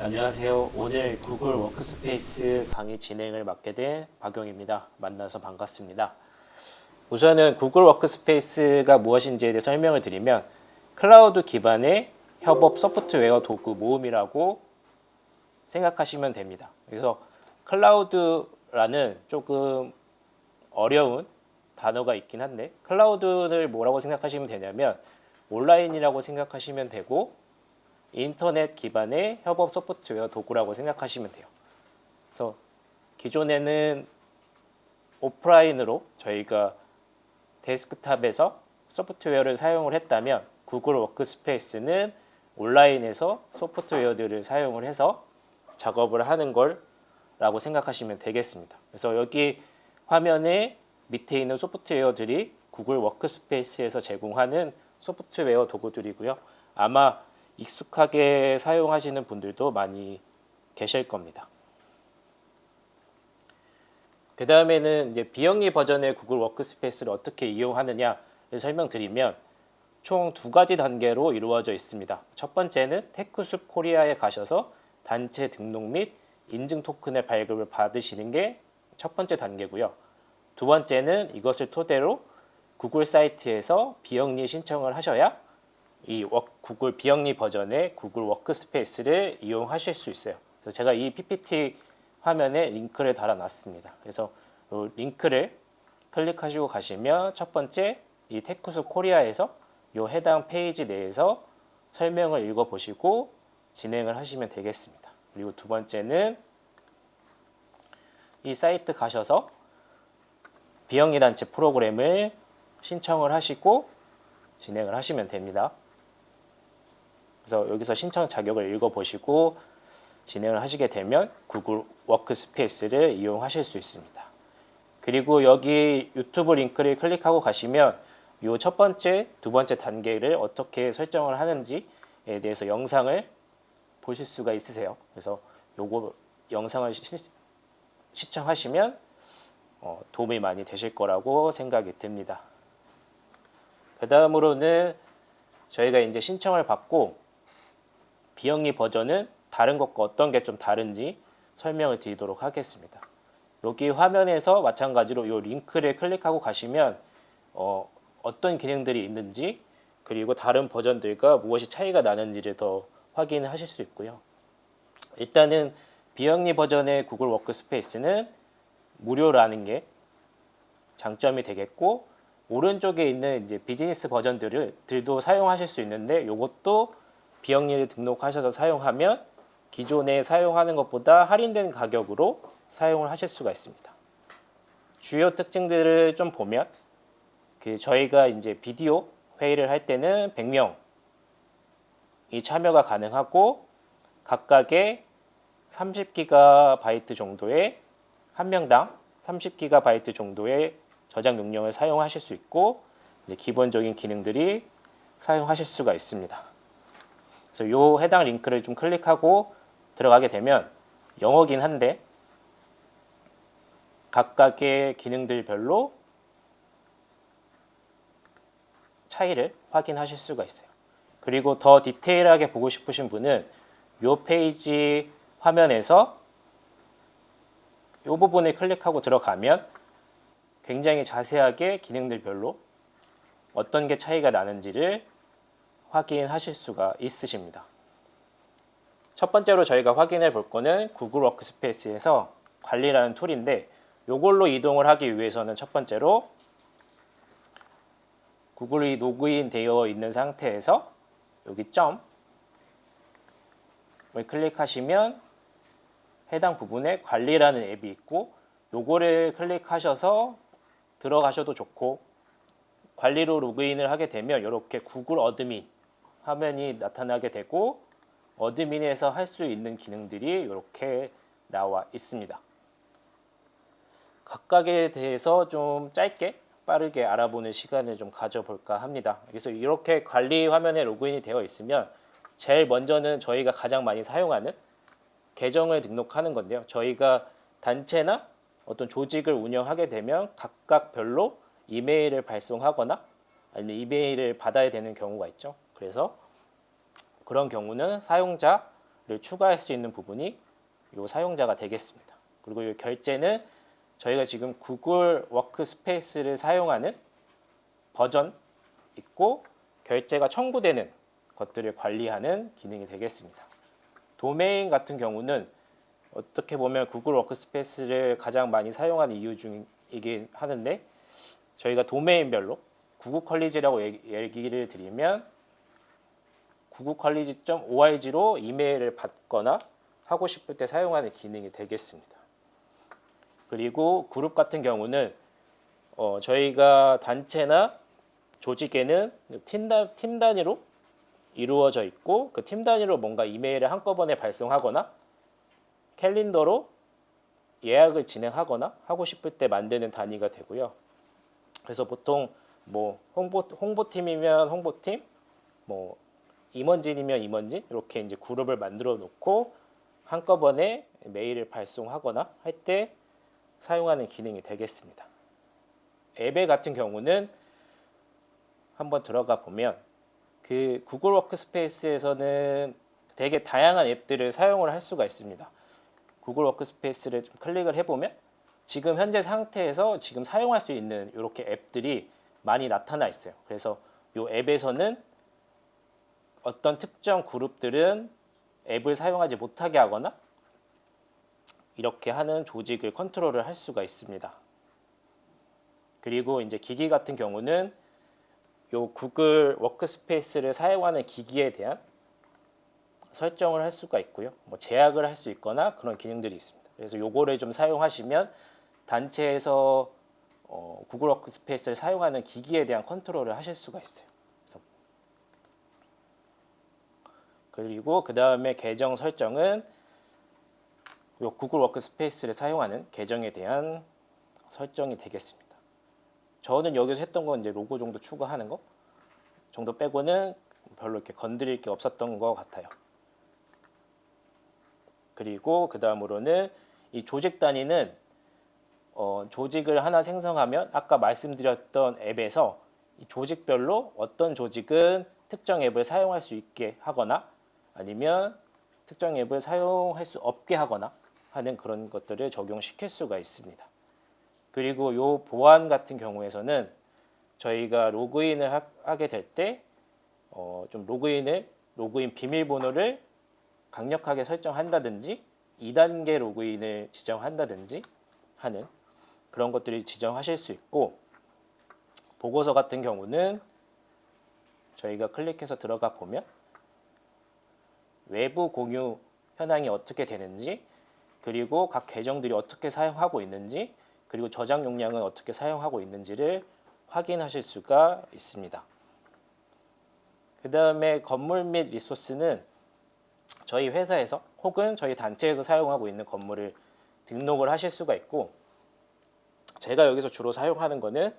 안녕하세요. 오늘 구글 워크스페이스 강의 진행을 맡게 된 박용입니다. 만나서 반갑습니다. 우선은 구글 워크스페이스가 무엇인지에 대해 설명을 드리면 클라우드 기반의 협업 소프트웨어 도구 모음이라고 생각하시면 됩니다. 그래서 클라우드라는 조금 어려운 단어가 있긴 한데 클라우드를 뭐라고 생각하시면 되냐면 온라인이라고 생각하시면 되고 인터넷 기반의 협업 소프트웨어 도구라고 생각하시면 돼요. 그래서 기존에는 오프라인으로 저희가 데스크탑에서 소프트웨어를 사용을 했다면 구글 워크스페이스는 온라인에서 소프트웨어들을 사용을 해서 작업을 하는 거라고 생각하시면 되겠습니다. 그래서 여기 화면에 밑에 있는 소프트웨어들이 구글 워크스페이스에서 제공하는 소프트웨어 도구들이고요. 아마 익숙하게 사용하시는 분들도 많이 계실 겁니다. 그 다음에는 이제 비영리 버전의 구글 워크스페이스를 어떻게 이용하느냐를 설명드리면 총 두 가지 단계로 이루어져 있습니다. 첫 번째는 테크숲 코리아에 가셔서 단체 등록 및 인증 토큰의 발급을 받으시는 게 첫 번째 단계고요. 두 번째는 이것을 토대로 구글 사이트에서 비영리 신청을 하셔야 이 구글 비영리 버전의 구글 워크스페이스를 이용하실 수 있어요. 그래서 제가 이 PPT 화면에 링크를 달아놨습니다. 그래서 이 링크를 클릭하시고 가시면 첫 번째 이 테크숲 코리아에서 이 해당 페이지 내에서 설명을 읽어보시고 진행을 하시면 되겠습니다. 그리고 두 번째는 이 사이트 가셔서 비영리 단체 프로그램을 신청을 하시고 진행을 하시면 됩니다. 그래서 여기서 신청 자격을 읽어보시고 진행을 하시게 되면 구글 워크스페이스를 이용하실 수 있습니다. 그리고 여기 유튜브 링크를 클릭하고 가시면 이 첫 번째, 두 번째 단계를 어떻게 설정을 하는지에 대해서 영상을 보실 수가 있으세요. 그래서 요거 영상을 시청하시면 도움이 많이 되실 거라고 생각이 듭니다. 그 다음으로는 저희가 이제 신청을 받고 비영리 버전은 다른 것과 어떤 게 좀 다른지 설명을 드리도록 하겠습니다. 여기 화면에서 마찬가지로 이 링크를 클릭하고 가시면 어떤 기능들이 있는지 그리고 다른 버전들과 무엇이 차이가 나는지를 더 확인하실 수 있고요. 일단은 비영리 버전의 구글 워크스페이스는 무료라는 게 장점이 되겠고 오른쪽에 있는 이제 비즈니스 버전들도 사용하실 수 있는데 이것도 비영리를 등록하셔서 사용하면 기존에 사용하는 것보다 할인된 가격으로 사용을 하실 수가 있습니다. 주요 특징들을 좀 보면 저희가 이제 비디오 회의를 할 때는 100명이 참여가 가능하고 각각의 30GB 정도의 한 명당 30GB 정도의 저장 용량을 사용하실 수 있고 이제 기본적인 기능들이 사용하실 수가 있습니다. 그래서 이 해당 링크를 좀 클릭하고 들어가게 되면 영어긴 한데 각각의 기능들별로 차이를 확인하실 수가 있어요. 그리고 더 디테일하게 보고 싶으신 분은 이 페이지 화면에서 이 부분을 클릭하고 들어가면 굉장히 자세하게 기능들별로 어떤 게 차이가 나는지를 확인하실 수가 있으십니다. 첫 번째로 저희가 확인해 볼 거는 구글 워크스페이스에서 관리라는 툴인데 이걸로 이동을 하기 위해서는 첫 번째로 구글이 로그인 되어 있는 상태에서 여기 점을 클릭하시면 해당 부분에 관리라는 앱이 있고 요거를 클릭하셔서 들어가셔도 좋고 관리로 로그인을 하게 되면 이렇게 구글 어드민 화면이 나타나게 되고 어드민에서 할 수 있는 기능들이 이렇게 나와 있습니다. 각각에 대해서 좀 짧게 빠르게 알아보는 시간을 좀 가져볼까 합니다. 그래서 이렇게 관리 화면에 로그인이 되어 있으면 제일 먼저는 저희가 가장 많이 사용하는 계정을 등록하는 건데요. 저희가 단체나 어떤 조직을 운영하게 되면 각각별로 이메일을 발송하거나 아니면 이메일을 받아야 되는 경우가 있죠. 그래서 그런 경우는 사용자 추가할 수 있는 부분이 이 사용자가 되겠습니다. 그리고 이 결제는 저희가 지금 구글 워크스페이스를 사용하는 버전 있고 결제가 청구되는 것들을 관리하는 기능이 되겠습니다. 도메인 같은 경우는 어떻게 보면 구글 워크스페이스를 가장 많이 사용하는 이유 중이긴 하는데 저희가 도메인별로 구글컬리지라고 얘기를 드리면 구글컬리지.org로 이메일을 받거나 하고 싶을 때 사용하는 기능이 되겠습니다. 그리고 그룹 같은 경우는 저희가 단체나 조직에는 팀 단위로 이루어져 있고 그 팀 단위로 뭔가 이메일을 한꺼번에 발송하거나 캘린더로 예약을 진행하거나 하고 싶을 때 만드는 단위가 되고요. 그래서 보통 뭐 홍보팀이면 홍보팀, 뭐 임원진이면 임원진 이렇게 이제 그룹을 만들어 놓고 한꺼번에 메일을 발송하거나 할 때 사용하는 기능이 되겠습니다. 앱 같은 경우는 한번 들어가 보면 그 구글 워크스페이스에서는 되게 다양한 앱들을 사용을 할 수가 있습니다. 구글 워크스페이스를 좀 클릭을 해보면 지금 현재 상태에서 지금 사용할 수 있는 이렇게 앱들이 많이 나타나 있어요. 그래서 이 앱에서는 어떤 특정 그룹들은 앱을 사용하지 못하게 하거나 이렇게 하는 조직을 컨트롤을 할 수가 있습니다. 그리고 이제 기기 같은 경우는 요 구글 워크스페이스를 사용하는 기기에 대한 설정을 할 수가 있고요. 뭐 제약을 할 수 있거나 그런 기능들이 있습니다. 그래서 요거를 좀 사용하시면 단체에서 구글 워크스페이스를 사용하는 기기에 대한 컨트롤을 하실 수가 있어요. 그리고 그 다음에 계정 설정은 요 구글 워크스페이스를 사용하는 계정에 대한 설정이 되겠습니다. 저는 여기서 했던 건 이제 로고 정도 추가하는 거 정도 빼고는 별로 이렇게 건드릴 게 없었던 것 같아요. 그리고 그 다음으로는 이 조직 단위는 조직을 하나 생성하면 아까 말씀드렸던 앱에서 이 조직별로 어떤 조직은 특정 앱을 사용할 수 있게 하거나 아니면 특정 앱을 사용할 수 없게 하거나 하는 그런 것들을 적용시킬 수가 있습니다. 그리고 요 보안 같은 경우에서는 저희가 로그인을 하게 될 때 좀 로그인 비밀번호를 강력하게 설정한다든지 2단계 로그인을 지정한다든지 하는 그런 것들이 지정하실 수 있고 보고서 같은 경우는 저희가 클릭해서 들어가 보면 외부 공유 현황이 어떻게 되는지 그리고 각 계정들이 어떻게 사용하고 있는지 그리고 저장 용량은 어떻게 사용하고 있는지를 확인하실 수가 있습니다. 그 다음에 건물 및 리소스는 저희 회사에서 혹은 저희 단체에서 사용하고 있는 건물을 등록을 하실 수가 있고 제가 여기서 주로 사용하는 거는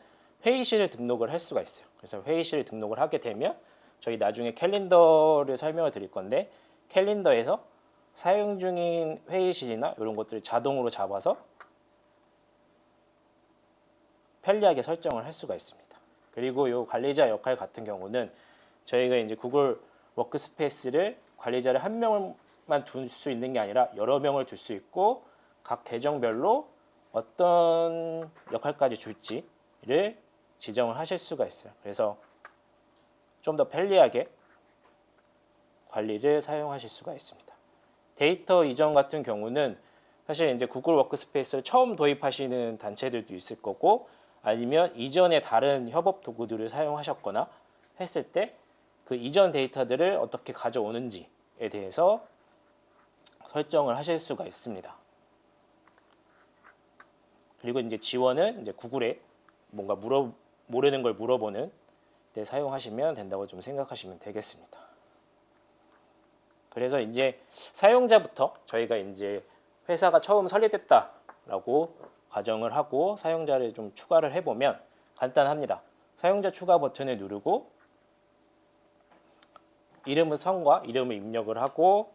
회의실을 등록을 할 수가 있어요. 그래서 회의실을 등록을 하게 되면 저희 나중에 캘린더를 설명을 드릴 건데 캘린더에서 사용 중인 회의실이나 이런 것들을 자동으로 잡아서 편리하게 설정을 할 수가 있습니다. 그리고 이 관리자 역할 같은 경우는 저희가 이제 구글 워크스페이스를 관리자를 한 명만 둘 수 있는 게 아니라 여러 명을 둘 수 있고 각 계정별로 어떤 역할까지 줄지를 지정을 하실 수가 있어요. 그래서 좀 더 편리하게 관리를 사용하실 수가 있습니다. 데이터 이전 같은 경우는 사실 이제 구글 워크스페이스를 처음 도입하시는 단체들도 있을 거고 아니면 이전에 다른 협업 도구들을 사용하셨거나 했을 때 그 이전 데이터들을 어떻게 가져오는지에 대해서 설정을 하실 수가 있습니다. 그리고 이제 지원은 이제 구글에 뭔가 모르는 걸 물어보는 데 사용하시면 된다고 좀 생각하시면 되겠습니다. 그래서 이제 사용자부터 저희가 이제 회사가 처음 설립됐다라고 가정을 하고 사용자를 좀 추가를 해보면 간단합니다. 사용자 추가 버튼을 누르고 이름은 성과 이름을 입력을 하고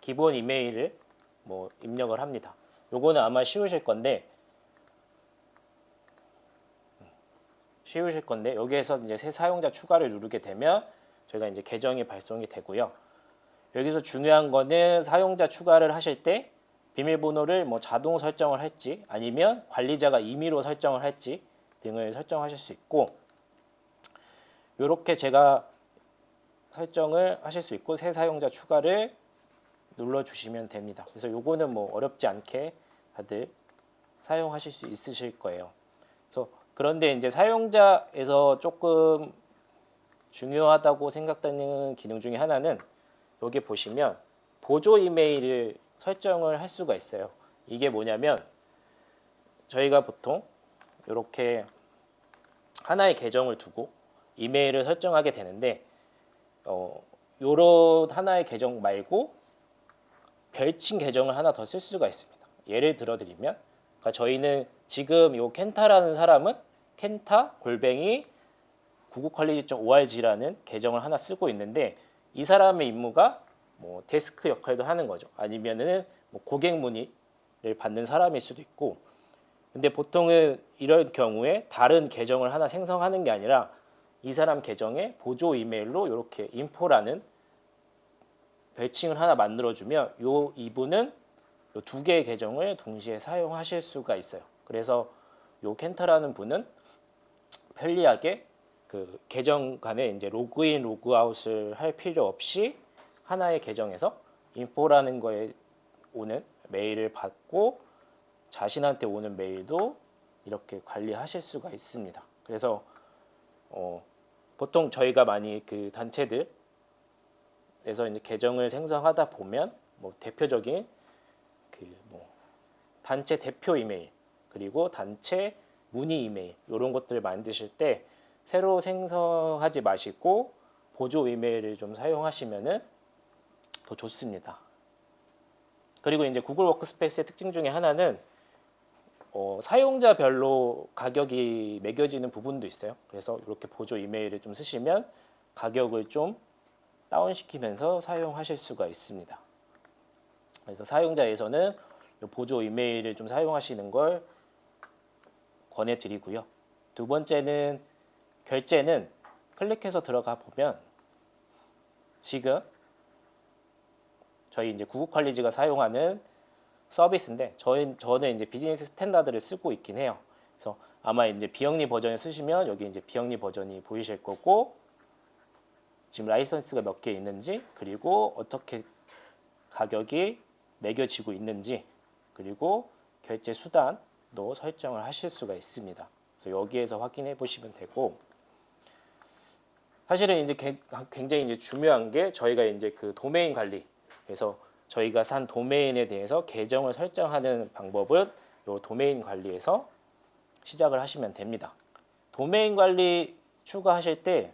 기본 이메일을 뭐 입력을 합니다. 요거는 아마 쉬우실 건데 여기에서 이제 새 사용자 추가를 누르게 되면 저희가 이제 계정이 발송이 되고요. 여기서 중요한 거는 사용자 추가를 하실 때 비밀번호를 뭐 자동 설정을 할지 아니면 관리자가 임의로 설정을 할지 등을 설정하실 수 있고, 이렇게 제가 설정을 하실 수 있고 새 사용자 추가를 눌러주시면 됩니다. 그래서 요거는 뭐 어렵지 않게 다들 사용하실 수 있으실 거예요. 그래서 그런데 이제 사용자에서 조금 중요하다고 생각되는 기능 중에 하나는 여기 보시면 보조 이메일을 설정을 할 수가 있어요. 이게 뭐냐면 저희가 보통 이렇게 하나의 계정을 두고 이메일을 설정하게 되는데 요런 하나의 계정 말고 별칭 계정을 하나 더 쓸 수가 있습니다. 예를 들어 드리면 그러니까 저희는 지금 요 켄타라는 사람은 켄타 골뱅이 구구컬리지.org라는 계정을 하나 쓰고 있는데 이 사람의 임무가 뭐 데스크 역할도 하는 거죠. 아니면은 뭐 고객 문의를 받는 사람일 수도 있고. 근데 보통은 이런 경우에 다른 계정을 하나 생성하는 게 아니라 이 사람 계정에 보조 이메일로 이렇게 인포라는 별칭을 하나 만들어주면 이분은 요 두 개의 계정을 동시에 사용하실 수가 있어요. 그래서 요 켄타라는 분은 편리하게 그 계정 간에 이제 로그인, 로그아웃을 할 필요 없이 하나의 계정에서 인포라는 거에 오는 메일을 받고 자신한테 오는 메일도 이렇게 관리하실 수가 있습니다. 그래서 보통 저희가 많이 그 단체들에서 이제 계정을 생성하다 보면 뭐 대표적인 그 뭐 단체 대표 이메일 그리고 단체 문의 이메일 이런 것들을 만드실 때 새로 생성하지 마시고 보조 이메일을 좀 사용하시면은 더 좋습니다. 그리고 이제 구글 워크스페이스의 특징 중에 하나는 사용자별로 가격이 매겨지는 부분도 있어요. 그래서 이렇게 보조 이메일을 좀 쓰시면 가격을 좀 다운시키면서 사용하실 수가 있습니다. 그래서 사용자에서는 보조 이메일을 좀 사용하시는 걸 권해드리고요. 두 번째는 결제는 클릭해서 들어가 보면 지금 저희 이제 구글컬리지가 사용하는 서비스인데 저는 이제 비즈니스 스탠다드를 쓰고 있긴 해요. 그래서 아마 이제 비영리 버전을 쓰시면 여기 이제 비영리 버전이 보이실 거고 지금 라이선스가 몇 개 있는지 그리고 어떻게 가격이 매겨지고 있는지 그리고 결제 수단도 설정을 하실 수가 있습니다. 그래서 여기에서 확인해 보시면 되고 사실은 이제 굉장히 이제 중요한 게 저희가 이제 그 도메인 관리 그래서 저희가 산 도메인에 대해서 계정을 설정하는 방법은 이 도메인 관리에서 시작을 하시면 됩니다. 도메인 관리 추가하실 때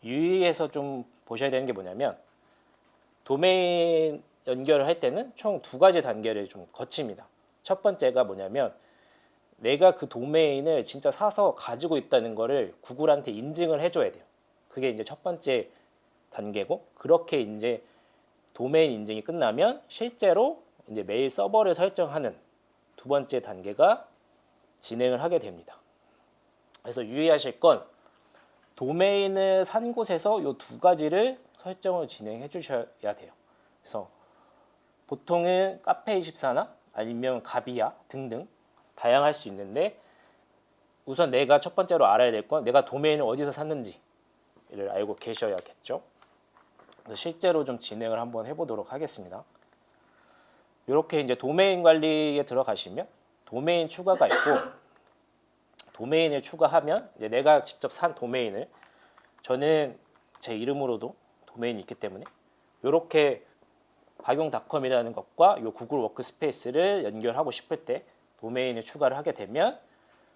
유의해서 좀 보셔야 되는 게 뭐냐면 도메인 연결을 할 때는 총 두 가지 단계를 좀 거칩니다. 첫 번째가 뭐냐면 내가 그 도메인을 진짜 사서 가지고 있다는 거를 구글한테 인증을 해줘야 돼요. 그게 이제 첫 번째 단계고 그렇게 이제 도메인 인증이 끝나면 실제로 이제 메일 서버를 설정하는 두 번째 단계가 진행을 하게 됩니다. 그래서 유의하실 건 도메인을 산 곳에서 이 두 가지를 설정을 진행해 주셔야 돼요. 그래서 보통은 카페24나 아니면 가비야 등등 다양할 수 있는데 우선 내가 첫 번째로 알아야 될 건 내가 도메인을 어디서 샀는지를 알고 계셔야겠죠. 그래서 실제로 좀 진행을 한번 해보도록 하겠습니다. 이렇게 이제 도메인 관리에 들어가시면 도메인 추가가 있고 도메인을 추가하면 이제 내가 직접 산 도메인을 저는 제 이름으로도 도메인이 있기 때문에 이렇게 박용닷컴이라는 것과 이 구글 워크스페이스를 연결하고 싶을 때 도메인을 추가를 하게 되면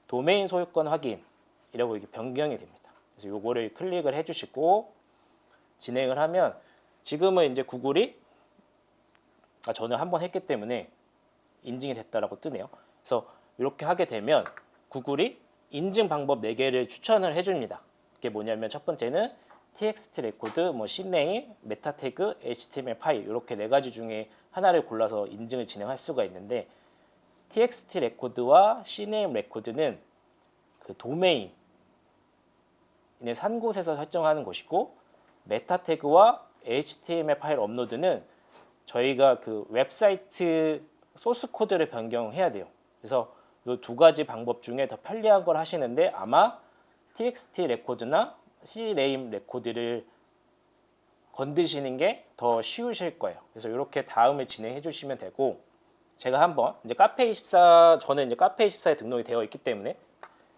도메인 소유권 확인이라고 이게 변경이 됩니다. 그래서 요거를 클릭을 해주시고 진행을 하면 지금은 이제 구글이 저는 한번 했기 때문에 인증이 됐다라고 뜨네요. 그래서 이렇게 하게 되면 구글이 인증 방법 4개를 추천을 해줍니다. 그게 뭐냐면 첫 번째는 txt 레코드, 뭐 CNAME, 메타 태그, HTML 파일 이렇게 4가지 중에 하나를 골라서 인증을 진행할 수가 있는데 txt 레코드와 CNAME 레코드는 그 도메인을 있는 산 곳에서 설정하는 것이고, 메타 태그와 HTML 파일 업로드는 저희가 그 웹사이트 소스 코드를 변경해야 돼요. 그래서 이 두 가지 방법 중에 더 편리한 걸 하시는데 아마 txt 레코드나 clame 레코드를 건드시는 게 더 쉬우실 거예요. 그래서 이렇게 다음에 진행해 주시면 되고, 제가 한번 이제 카페24, 저는 이제 카페24에 등록이 되어 있기 때문에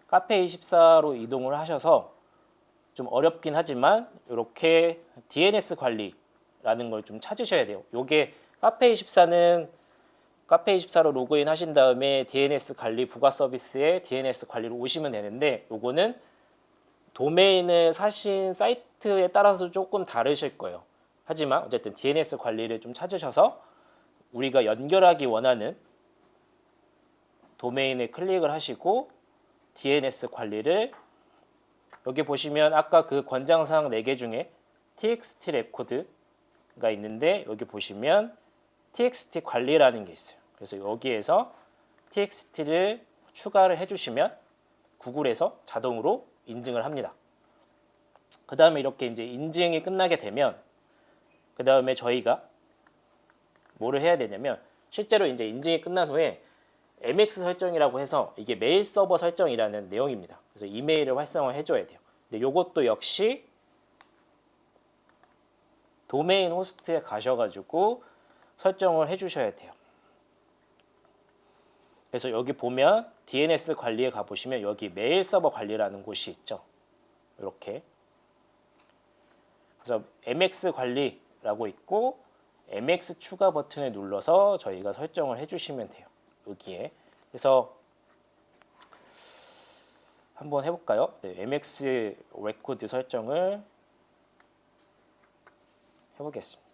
카페24로 이동을 하셔서 좀 어렵긴 하지만 이렇게 DNS 관리라는 걸 좀 찾으셔야 돼요. 요게 카페24로 로그인 하신 다음에 DNS 관리 부가 서비스에 DNS 관리로 오시면 되는데, 요거는 도메인을 사신 사이트에 따라서 조금 다르실 거예요. 하지만 어쨌든 DNS 관리를 좀 찾으셔서 우리가 연결하기 원하는 도메인에 클릭을 하시고 DNS 관리를, 여기 보시면 아까 그 권장사항 4개 중에 txt 레코드가 있는데 여기 보시면 txt 관리라는 게 있어요. 그래서 여기에서 txt를 추가를 해주시면 구글에서 자동으로 인증을 합니다. 그 다음에 이렇게 이제 인증이 끝나게 되면 그 다음에 저희가 뭐를 해야 되냐면, 실제로 이제 인증이 끝난 후에 MX 설정이라고 해서 이게 메일 서버 설정이라는 내용입니다. 그래서 이메일을 활성화 해줘야 돼요. 근데 이것도 역시 도메인 호스트에 가셔가지고 설정을 해주셔야 돼요. 그래서 여기 보면 DNS 관리에 가보시면 여기 메일 서버 관리라는 곳이 있죠. 이렇게. 그래서 MX 관리라고 있고 MX 추가 버튼을 눌러서 저희가 설정을 해주시면 돼요. 여기에. 그래서 한번 해볼까요? 네, MX 레코드 설정을 해보겠습니다.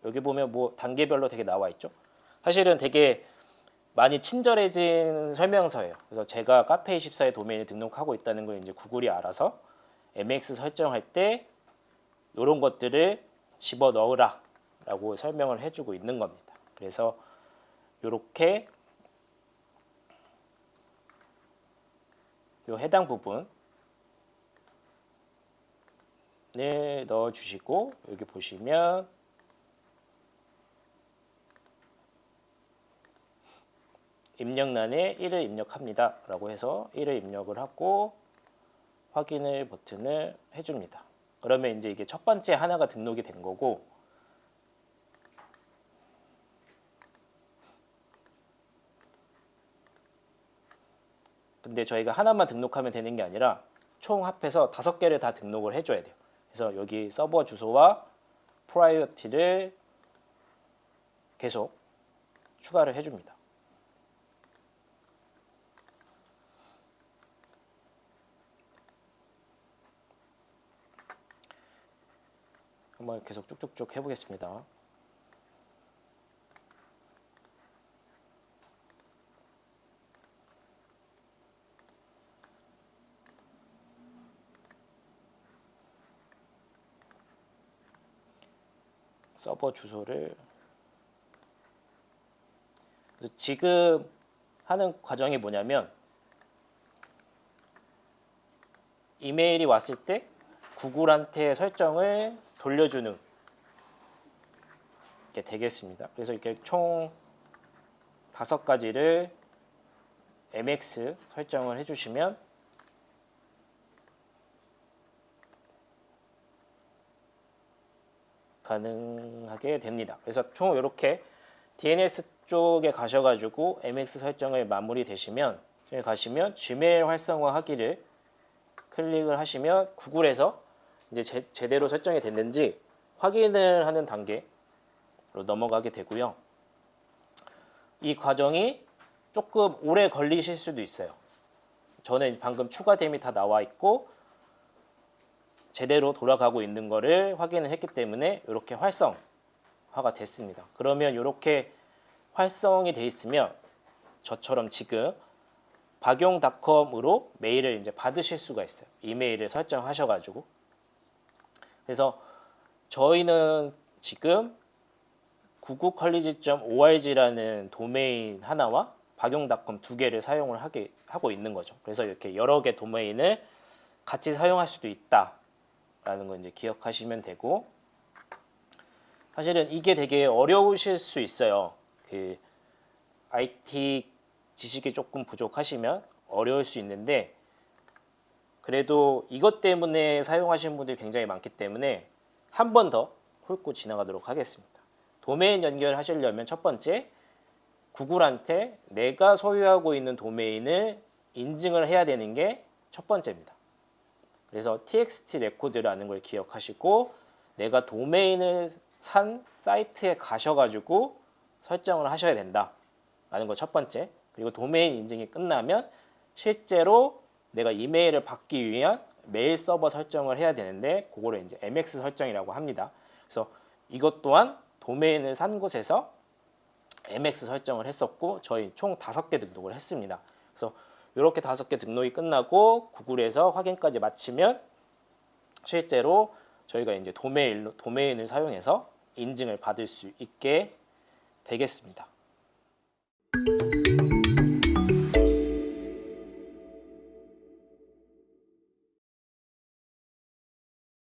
여기 보면 뭐 단계별로 되게 나와 있죠. 사실은 되게 많이 친절해진 설명서예요. 그래서 제가 카페24의 도메인을 등록하고 있다는 걸 이제 구글이 알아서 MX 설정할 때 이런 것들을 집어 넣으라 라고 설명을 해주고 있는 겁니다. 그래서 이렇게 이 해당 부분을 넣어 주시고, 여기 보시면 입력란에 1을 입력합니다 라고 해서 1을 입력을 하고 확인을 버튼을 해줍니다. 그러면 이제 이게 첫 번째 하나가 등록이 된 거고, 근데 저희가 하나만 등록하면 되는 게 아니라 총 합해서 5개를 다 등록을 해줘야 돼요. 그래서 여기 서버 주소와 프라이어티를 계속 추가를 해줍니다. 한번 계속 쭉쭉쭉 해보겠습니다. 서버 주소를, 지금 하는 과정이 뭐냐면 이메일이 왔을 때 구글한테 설정을 돌려주는 게 되겠습니다. 그래서 이렇게 총 5가지를 MX 설정을 해주시면 가능하게 됩니다. 그래서 총 이렇게 DNS 쪽에 가셔가지고 MX 설정을 마무리 되시면, 여기 가시면 Gmail 활성화하기를 클릭을 하시면 구글에서 이제 제대로 설정이 됐는지 확인을 하는 단계로 넘어가게 되고요. 이 과정이 조금 오래 걸리실 수도 있어요. 저는 방금 추가됨이 다 나와 있고 제대로 돌아가고 있는 거를 확인을 했기 때문에 이렇게 활성화가 됐습니다. 그러면 이렇게 활성이 돼 있으면 저처럼 지금 박용닷컴으로 메일을 이제 받으실 수가 있어요. 이메일을 설정하셔가지고. 그래서 저희는 지금 구구컬리지.org라는 도메인 하나와 박용닷컴 두 개를 사용을 하고 있는 거죠. 그래서 이렇게 여러 개 도메인을 같이 사용할 수도 있다라는 거 이제 기억하시면 되고, 사실은 이게 되게 어려우실 수 있어요. 그 IT 지식이 조금 부족하시면 어려울 수 있는데, 그래도 이것 때문에 사용하시는 분들이 굉장히 많기 때문에 한 번 더 훑고 지나가도록 하겠습니다. 도메인 연결하시려면 첫 번째, 구글한테 내가 소유하고 있는 도메인을 인증을 해야 되는 게 첫 번째입니다. 그래서 txt 레코드라는 걸 기억하시고, 내가 도메인을 산 사이트에 가셔가지고 설정을 하셔야 된다라는 거 첫 번째. 그리고 도메인 인증이 끝나면 실제로 내가 이메일을 받기 위한 메일 서버 설정을 해야 되는데, 그거를 이제 MX 설정이라고 합니다. 그래서 이것 또한 도메인을 산 곳에서 MX 설정을 했었고, 저희 총 5개 등록을 했습니다. 그래서 이렇게 5개 등록이 끝나고 구글에서 확인까지 마치면 실제로 저희가 이제 도메인을 사용해서 인증을 받을 수 있게 되겠습니다.